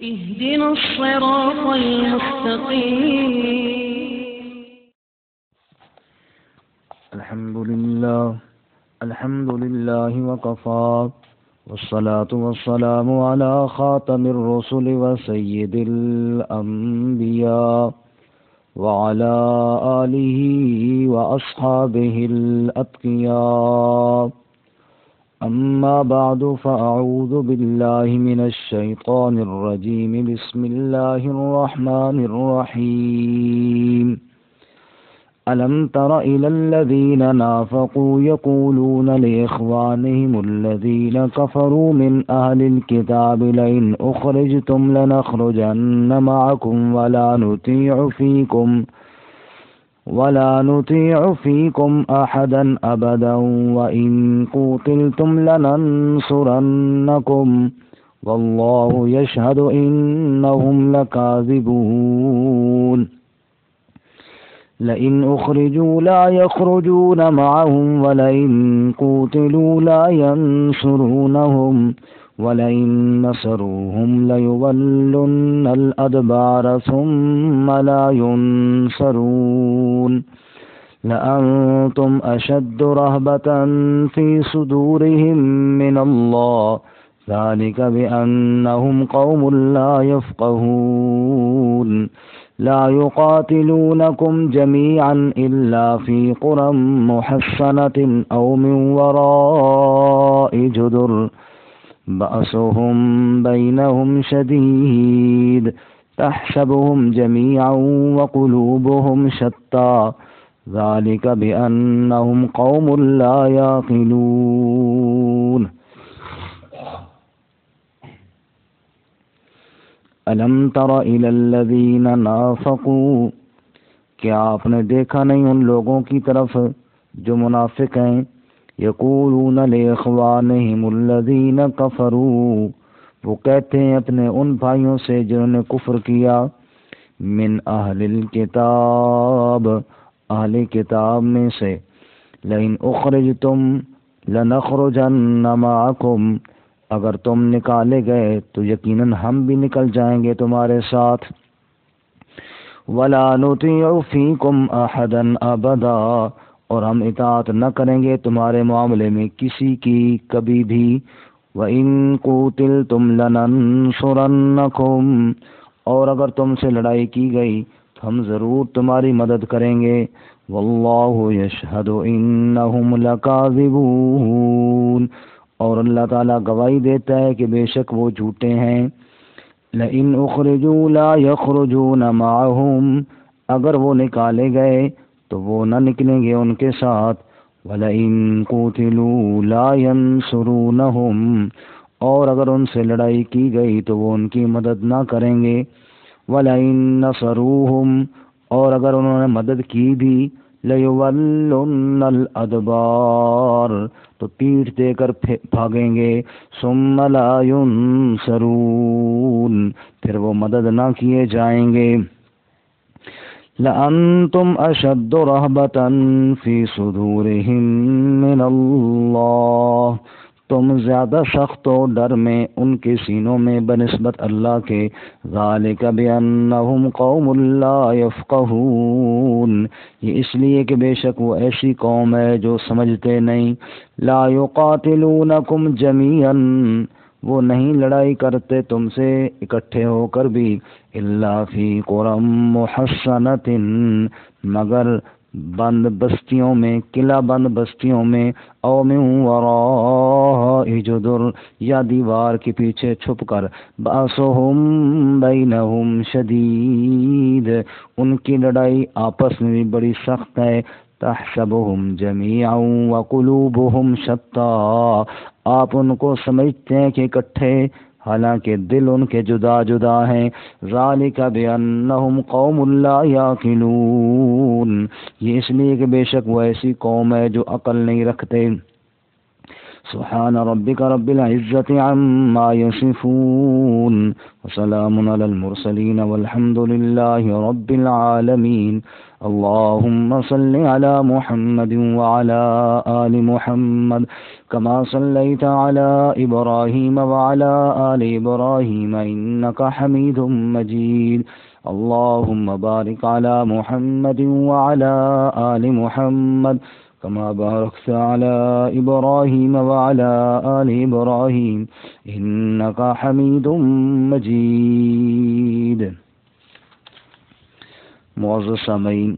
اهدنا الصراط المستقيم. الحمد لله وكفى والصلاة والسلام على خاتم الرسل وسيد الأنبياء وعلى آله وأصحابه الأتقياء. أما بعد فأعوذ بالله من الشيطان الرجيم. بسم الله الرحمن الرحيم. ألم تر إلى الذين نافقوا يقولون لإخوانهم الذين كفروا من أهل الكتاب لئن أخرجتم لنخرجن معكم ولا نطيع فيكم أحدا أبدا وإن قوتلتم لننصرنكم والله يشهد إنهم لكاذبون. لئن أخرجوا لا يخرجون معهم ولئن قوتلوا لا ينصرونهم ولئن نصروهم ليولن الأدبار ثم لا ينصرون. لأنتم أشد رهبة في صدورهم من الله ذلك بأنهم قوم لا يفقهون. لا يقاتلونكم جميعا إلا في قرى محصنة أو من وراء جدر بأسهم بينهم شديد تحسبهم جميعا وقلوبهم شتى ذلك بأنهم قوم لا يعقلون. ألم تر إلى الذين نافقوا، کیا آپ نے دیکھا نہیں ان لوگوں کی طرف جو منافق ہیں، یقولون لإخوانهم الذين كفروا، وہ کہتے ہیں اپنے ان بھائیوں سے جنہوں نے کفر کیا، من اہل الکتاب، اہل کتاب میں سے، لئن اخرجتم لنخرجن معکم، اگر تم نکالے گئے تو یقیناً ہم بھی نکل جائیں گے تمہارے ساتھ، ولا نطیع فیکم احدا ابدا، اور ہم اطاعت نہ کریں گے تمہارے معاملے میں کسی کی کبھی بھی، وَإِن قُوتِلْتُمْ لَنَنصُرَنَّكُمْ، اور اگر تم سے لڑائی کی گئی تو ہم ضرور تمہاری مدد کریں گے، وَاللَّهُ يَشْهَدُ إِنَّهُمْ لَكَاذِبُونَ، اور اللہ تعالیٰ گواہی دیتا ہے کہ بے شک وہ جھوٹے ہیں. لَئِنْ أُخْرِجُوا لَا يَخْرُجُونَ مَعَهُمْ، اگر وہ نکالے گئے تو وہ نہ نکلیں گے ان کے ساتھ، وَلَئِن قُوتِلُوا لَا يَنصُرُونَهُمْ، اور اگر ان سے لڑائی کی گئی تو وہ ان کی مدد نہ کریں گے، وَلَئِن نَصَرُوهُمْ، اور اگر انہوں نے مدد کی بھی، لَيُوَلُّنَّ الْأَدْبَارَ، تو پیٹھ دے کر بھاگیں گے، ثُمَّ لَا يُنصَرُونَ، پھر وہ مدد نہ کیے جائیں گے. لَأَنْتُمْ أَشَدُّ رَهْبَةً فِي صُدُورِهِمْ مِنَ اللَّهِ، تم زیادہ سخت و ڈر میں ان کے سینوں میں بنسبت اللہ کے، ذَلِكَ بِأَنَّهُمْ قَوْمٌ لَا يَفْقَهُونَ، یہ اس لیے کہ بے شک وہ ایسی قوم ہے جو سمجھتے نہیں. لَا يُقَاتِلُونَكُمْ جَمِيعًا، وہ نہیں لڑائی کرتے تم سے اکٹھے ہو کر بھی، الا فی قرى محصنۃ، مگر بند بستیوں میں، قلعہ بند بستیوں میں، او من وراء جدر، یا دیوار کے پیچھے چھپ کر، بأسهم بینہم شدید، ان کی لڑائی آپس میں بھی بڑی سخت ہے، تحسبهم جميعا وقلوبهم شتى، آپ ان کو سمجھتے ہیں کہ اکٹھے حالانکہ دل ان کے جدا جدا ہیں. ذالک بأنہم قوم لا یعقلون، یہ اس لیے کہ بے شک وہ ایسی قوم ہے جو عقل نہیں رکھتے. سبحان ربك رب العزة عما يصفون وسلام على المرسلين والحمد لله رب العالمين. اللهم صل على محمد وعلى آل محمد كما صليت على إبراهيم وعلى آل إبراهيم إنك حميد مجيد. اللهم بارك على محمد وعلى آل محمد كما باركت على إبراهيم وعلى آل إبراهيم إنك حميد مجيد. معزز سامعین،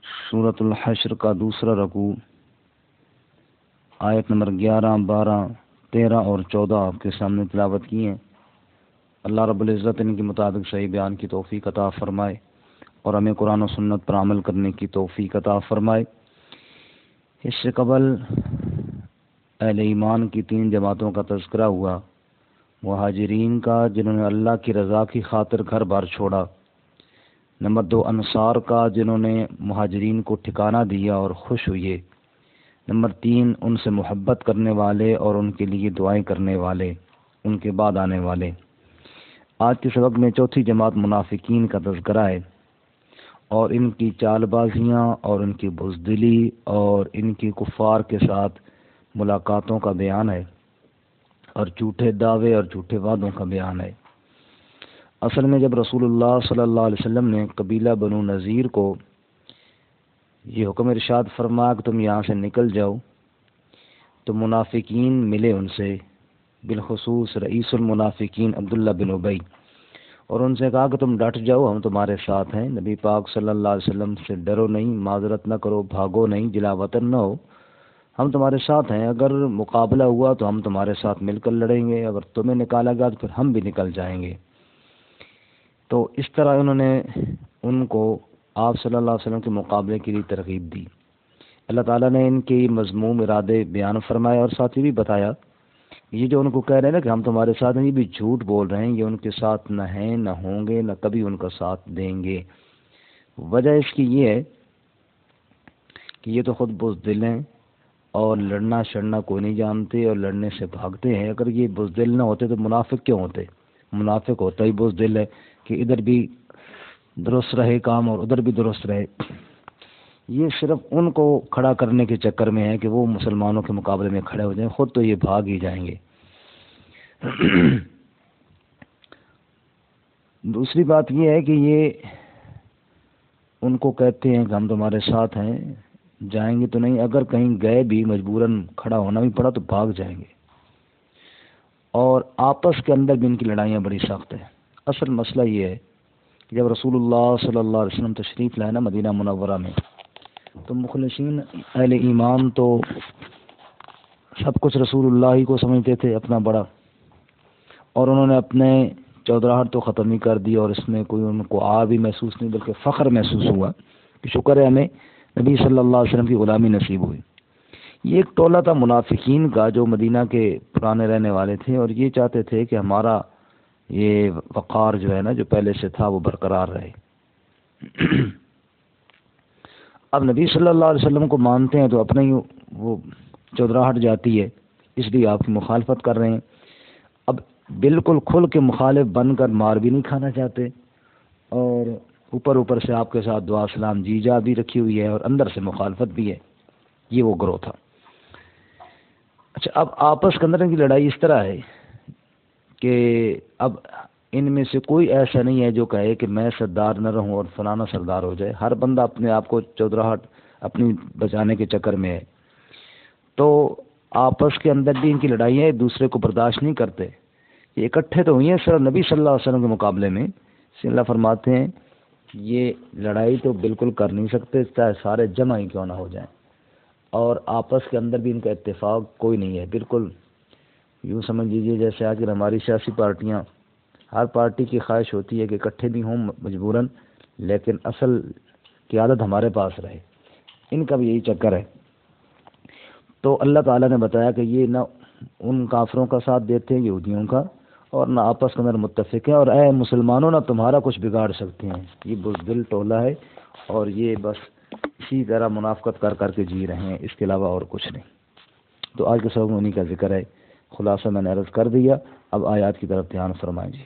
سورۃ الحشر کا دوسرا رکوع آیت نمبر 11، 12، 13 اور 14 آپ کے سامنے تلاوت کی ہیں. اللہ رب العزت ان کے مطابق صحیح بیان کی توفیق عطا فرمائے اور ہمیں قرآن و سنت پر عمل کرنے کی توفیق عطا فرمائے. اس سے قبل اہل ایمان کی 3 جماعتوں کا تذکرہ ہوا. مہاجرین کا جنہوں نے اللہ کی رضا کی خاطر گھر بار چھوڑا. نمبر 2 انصار کا جنہوں نے مہاجرین کو ٹھکانہ دیا اور خوش ہوئے. نمبر 3 ان سے محبت کرنے والے اور ان کے لیے دعائیں کرنے والے، ان کے بعد آنے والے. آج کے سبق میں چوتھی جماعت منافقین کا تذکرہ ہے اور ان کی چال بازیاں اور ان کی بزدلی اور ان کی کفار کے ساتھ ملاقاتوں کا بیان ہے اور جھوٹے دعوے اور جھوٹے وعدوں کا بیان ہے. اصل میں جب رسول اللہ صلی اللہ علیہ وسلم نے قبیلہ بنو نذیر کو یہ حکم ارشاد فرمایا کہ تم یہاں سے نکل جاؤ، تو منافقین ملے ان سے، بالخصوص رئیس المنافقین عبداللہ بن ابی، اور ان سے کہا کہ تم ڈٹ جاؤ، ہم تمہارے ساتھ ہیں. نبی پاک صلی اللہ علیہ وسلم سے ڈرو نہیں، معذرت نہ کرو، بھاگو نہیں، جلا وطن نہ ہو، ہم تمہارے ساتھ ہیں. اگر مقابلہ ہوا تو ہم تمہارے ساتھ مل کر لڑیں گے، اگر تمہیں نکالا گیا تو پھر ہم بھی نکل جائیں گے. تو اس طرح انہوں نے ان کو آپ صلی اللہ علیہ وسلم کے مقابلے کے لیے ترغیب دی. اللہ تعالیٰ نے ان کے مذموم ارادے بیان فرمائے اور ساتھ یہ بھی بتایا یہ جو ان کو کہہ رہے ہیں نا کہ ہم تمہارے ساتھ ہیں، یہ بھی جھوٹ بول رہے ہیں. یہ ان کے ساتھ نہ ہیں، نہ ہوں گے، نہ کبھی ان کا ساتھ دیں گے. وجہ اس کی یہ ہے کہ یہ تو خود بزدل ہیں اور لڑنا شڑنا کوئی نہیں جانتے اور لڑنے سے بھاگتے ہیں. اگر یہ بزدل نہ ہوتے تو منافق کیوں ہوتے؟ منافق ہوتا ہی بزدل ہے کہ ادھر بھی درست رہے کام اور ادھر بھی درست رہے. یہ صرف ان کو کھڑا کرنے کے چکر میں ہے کہ وہ مسلمانوں کے مقابلے میں کھڑے ہو جائیں، خود تو یہ بھاگ ہی جائیں گے. دوسری بات یہ ہے کہ یہ ان کو کہتے ہیں کہ ہم تمہارے ساتھ ہیں، جائیں گے تو نہیں، اگر کہیں گئے بھی مجبوراً کھڑا ہونا بھی پڑا تو بھاگ جائیں گے. اور آپس کے اندر بھی ان کی لڑائیاں بڑی سخت ہیں. اصل مسئلہ یہ ہے کہ جب رسول اللہ صلی اللہ علیہ وسلم تشریف لائے نا مدینہ منورہ میں، تو مخلصین اہل ایمان تو سب کچھ رسول اللہ ہی کو سمجھتے تھے اپنا بڑا، اور انہوں نے اپنے چودراہٹ تو ختم ہی کر دی اور اس میں کوئی ان کو آ بھی محسوس نہیں بلکہ فخر محسوس ہوا کہ شکر ہے ہمیں نبی صلی اللہ علیہ وسلم کی غلامی نصیب ہوئی. یہ ایک ٹولہ تھا منافقین کا جو مدینہ کے پرانے رہنے والے تھے اور یہ چاہتے تھے کہ ہمارا یہ وقار جو ہے نا جو پہلے سے تھا وہ برقرار رہے. اب نبی صلی اللہ علیہ وسلم کو مانتے ہیں تو اپنا ہی وہ چودراہٹ جاتی ہے، اس لیے آپ کی مخالفت کر رہے ہیں. اب بالکل کھل کے مخالف بن کر مار بھی نہیں کھانا چاہتے اور اوپر سے آپ کے ساتھ دعا سلام جی جا بھی رکھی ہوئی ہے اور اندر سے مخالفت بھی ہے. یہ وہ گروہ تھا. اچھا، اب آپس کے اندر ان کی لڑائی اس طرح ہے کہ اب ان میں سے کوئی ایسا نہیں ہے جو کہے کہ میں سردار نہ رہوں اور فلانا سردار ہو جائے. ہر بندہ اپنے آپ کو چودراہٹ اپنی بچانے کے چکر میں ہے. تو آپس کے اندر بھی ان کی لڑائیاں ایک دوسرے کو برداشت نہیں کرتے. یہ اکٹھے تو ہوئی ہیں صرف نبی صلی اللہ علیہ وسلم کے مقابلے میں. اللہ فرماتے ہیں یہ لڑائی تو بالکل کر نہیں سکتے چاہے سارے جمع ہی کیوں نہ ہو جائیں، اور آپس کے اندر بھی ان کا اتفاق کوئی نہیں ہے. بالکل یوں سمجھ لیجیے جیسے آج کل ہماری سیاسی پارٹیاں، ہر پارٹی کی خواہش ہوتی ہے کہ اکٹھے بھی ہوں مجبوراً، لیکن اصل قیادت ہمارے پاس رہے. ان کا بھی یہی چکر ہے. تو اللہ تعالیٰ نے بتایا کہ یہ نہ ان کافروں کا ساتھ دیتے ہیں یہودیوں کا، اور نہ آپس کے اندر متفق ہیں، اور اے مسلمانوں نہ تمہارا کچھ بگاڑ سکتے ہیں. یہ بزدل ٹولہ ہے اور یہ بس اسی طرح منافقت کر کر کے جی رہے ہیں، اس کے علاوہ اور کچھ نہیں۔ تو آج کے سبق میں انہی کا ذکر ہے، خلاصہ میں نے عرض کر دیا، اب آیات کی طرف دھیان فرمائیں جی۔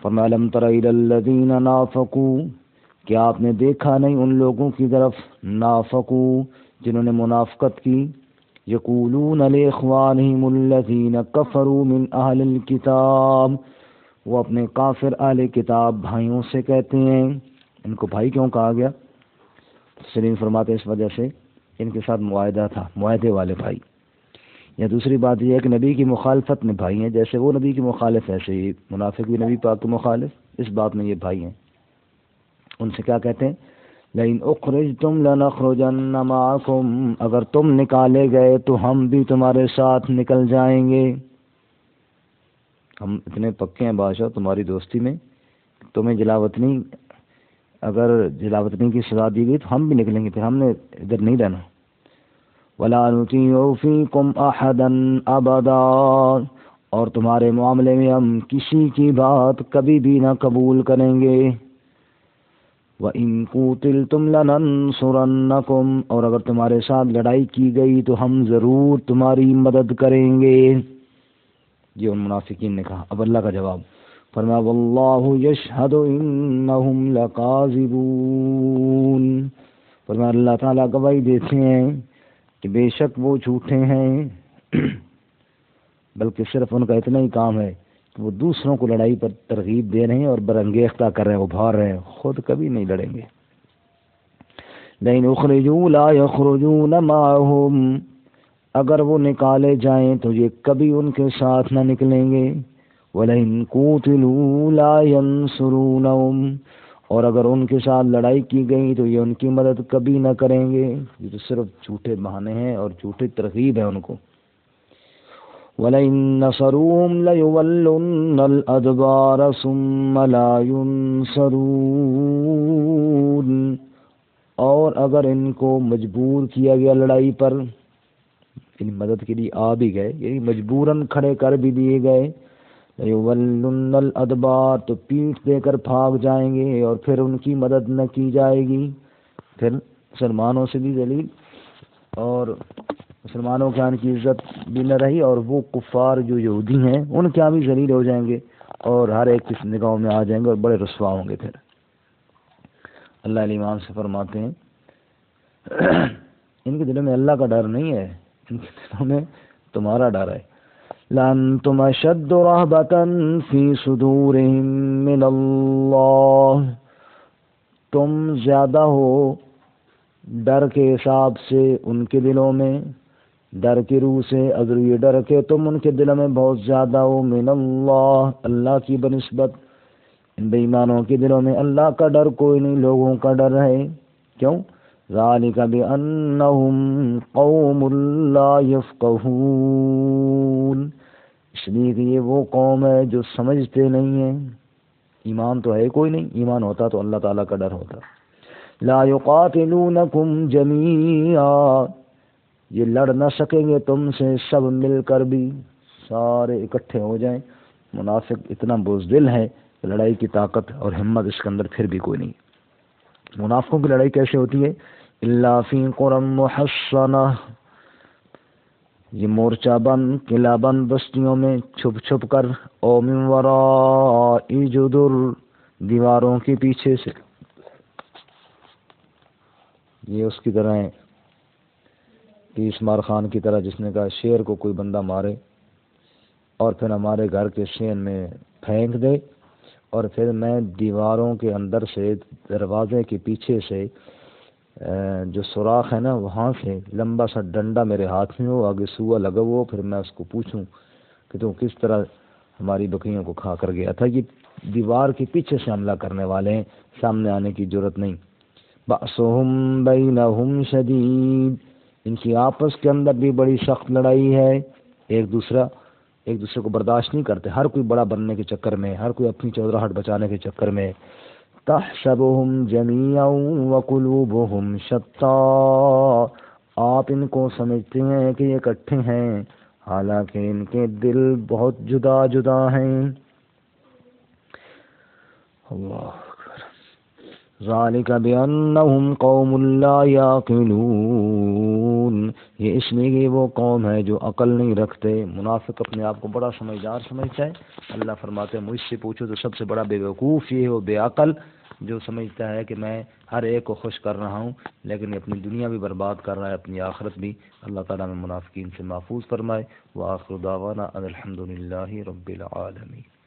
فرمایا لم تر الی الذین نافقوا، کیا آپ نے دیکھا نہیں ان لوگوں کی طرف نافقوا جنہوں نے منافقت کی، یقولون لاخوانہم الذین کفروا من اہل الکتاب، وہ اپنے کافر اہل کتاب بھائیوں سے کہتے ہیں۔ ان کو بھائی کیوں کہا گیا؟ سلیم فرماتے اس وجہ سے ان کے ساتھ معاہدہ تھا، معاہدے والے بھائی۔ یا دوسری بات یہ ہے کہ نبی کی مخالفت میں بھائی ہیں، جیسے وہ نبی کی مخالف ایسے ہی منافق بھی نبی پاک کے مخالف، اس بات میں یہ بھائی ہیں۔ ان سے کیا کہتے ہیں؟ لئن اخرجتم لنخرجن معکم، اگر تم نکالے گئے تو ہم بھی تمہارے ساتھ نکل جائیں گے۔ ہم اتنے پکے ہیں بادشاہ تمہاری دوستی میں، تمہیں جلاوطنی، اگر جلاوطنی کی سزا دی گئی تو ہم بھی نکلیں گے، پھر ہم نے ادھر نہیں رہنا۔ وَلَا نُطِيعُ فِيكُمْ أَحَدًا أَبَدًا، اور تمہارے معاملے میں ہم کسی کی بات کبھی بھی نہ قبول کریں گے۔ وَإِن قُوتِلْتُمْ لَنَنصُرَنَّكُمْ، اور اگر تمہارے ساتھ لڑائی کی گئی تو ہم ضرور تمہاری مدد کریں گے۔ یہ ان منافقین نے کہا۔ اب اللہ کا جواب فرمایا وَاللَّهُ يَشْهَدُ إِنَّهُمْ لَكَاذِبُونَ، فرمایا اللہ تعالیٰ گواہی دیتے ہیں کہ بے شک وہ جھوٹے ہیں، بلکہ صرف ان کا اتنا ہی کام ہے کہ وہ دوسروں کو لڑائی پر ترغیب دے رہے ہیں اور برانگیختہ کر رہے ہیں، ابھار رہے ہیں، خود کبھی نہیں لڑیں گے۔ لئن اخرجوا لا يخرجون معهم، اگر وہ نکالے جائیں تو یہ کبھی ان کے ساتھ نہ نکلیں گے۔ وَلَئِن قُوتِلُوا لَا يَنصُرُونَهُمْ، اور اگر ان کے ساتھ لڑائی کی گئی تو یہ ان کی مدد کبھی نہ کریں گے۔ یہ تو صرف جھوٹے بہانے ہیں اور جھوٹی ترغیب ہے ان کو۔ وَلَئِن نَصَرُوهُمْ لَيُوَلُّنَّ الْأَدْبَارَ ثُمَّ لَا يُنصَرُونَ، اور اگر ان کو مجبور کیا گیا لڑائی پر، یعنی مدد کے لیے آ بھی گئے، یعنی مجبوراً کھڑے کر بھی دیے گئے، لَيُوَلُّنَّ الْأَدْبَارَ، تو پیٹھ دے کر بھاگ جائیں گے اور پھر ان کی مدد نہ کی جائے گی، پھر مسلمانوں سے بھی ذلیل اور مسلمانوں کے یہاں کی عزت بھی نہ رہی، اور وہ کفار جو یہودی ہیں ان کے یہاں بھی ذلیل ہو جائیں گے اور ہر ایک کی نگاہوں میں آ جائیں گے اور بڑے رسوا ہوں گے۔ پھر اللہ علیہ ایمان سے فرماتے ہیں ان کے دلوں میں اللہ کا ڈر نہیں ہے، ان کے دلوں میں تمہارا ڈر ہے۔ لَأَنْتُمْ أَشَدُّ رَهْبَةً فِي صُدُورِهِمْ مِنَ اللَّهِ، تم زیادہ ہو ڈر کے حساب سے ان کے دلوں میں، ڈر کی روح سے، اگر یہ ڈر کے تم ان کے دلوں میں بہت زیادہ ہو، من اللہ، اللہ کی بنسبت ان بے ایمانوں کے دلوں میں اللہ کا ڈر کوئی نہیں، لوگوں کا ڈر ہے۔ کیوں؟ ذَلِكَ بِأَنَّهُمْ قَوْمٌ لَا يَفْقَهُونَ، اس لیے کہ یہ وہ قوم ہے جو سمجھتے نہیں ہیں۔ ایمان تو ہے کوئی نہیں، ایمان ہوتا تو اللہ تعالیٰ کا ڈر ہوتا۔ لا يقاتلونكم جميعا، یہ لڑ نہ سکیں گے تم سے سب مل کر بھی، سارے اکٹھے ہو جائیں۔ منافق اتنا بزدل ہے کہ لڑائی کی طاقت اور ہمت اس کے اندر پھر بھی کوئی نہیں۔ منافقوں کی لڑائی کیسے ہوتی ہے؟ الا فی قرى محصنہ، یہ مورچہ بند، قلعہ بند بستیوں میں چھپ چھپ کر، او من وراء جدر، دیواروں کے پیچھے سے۔ یہ اس کی طرح ہے تیس مار خان کی طرح، جس نے کہا شیر کو کوئی بندہ مارے اور پھر ہمارے گھر کے سین میں پھینک دے، اور پھر میں دیواروں کے اندر سے، دروازے کے پیچھے سے جو سوراخ ہے نا وہاں سے لمبا سا ڈنڈا میرے ہاتھ میں ہو، آگے سوا لگا ہو، پھر میں اس کو پوچھوں کہ تو کس طرح ہماری بکریوں کو کھا کر گیا تھا۔ یہ دیوار کے پیچھے سے حملہ کرنے والے ہیں، سامنے آنے کی جرت نہیں۔ بأسهم بینہم شدید، ان کی آپس کے اندر بھی بڑی سخت لڑائی ہے، ایک دوسرے کو برداشت نہیں کرتے، ہر کوئی بڑا بننے کے چکر میں، ہر کوئی اپنی چودراہٹ بچانے کے چکر میں۔ تحسبهم جميعا وقلوبهم شتى، آپ ان کو سمجھتے ہیں کہ یہ اکٹھے ہیں، حالانکہ ان کے دل بہت جدا جدا ہیں۔ اللہ اکبر۔ ذالک بأنہم قوم لا یعقلون، یہ اس لیے کہ وہ قوم ہے جو عقل نہیں رکھتے۔ منافق اپنے آپ کو بڑا سمجھدار سمجھتا ہے، اللہ فرماتے ہیں مجھ سے پوچھو تو سب سے بڑا بے وقوف یہ ہے، وہ بے عقل جو سمجھتا ہے کہ میں ہر ایک کو خوش کر رہا ہوں، لیکن اپنی دنیا بھی برباد کر رہا ہے، اپنی آخرت بھی۔ اللہ تعالیٰ میں منافقین سے محفوظ فرمائے۔ وآخر دعوانا ان الحمد للہ رب العالمین۔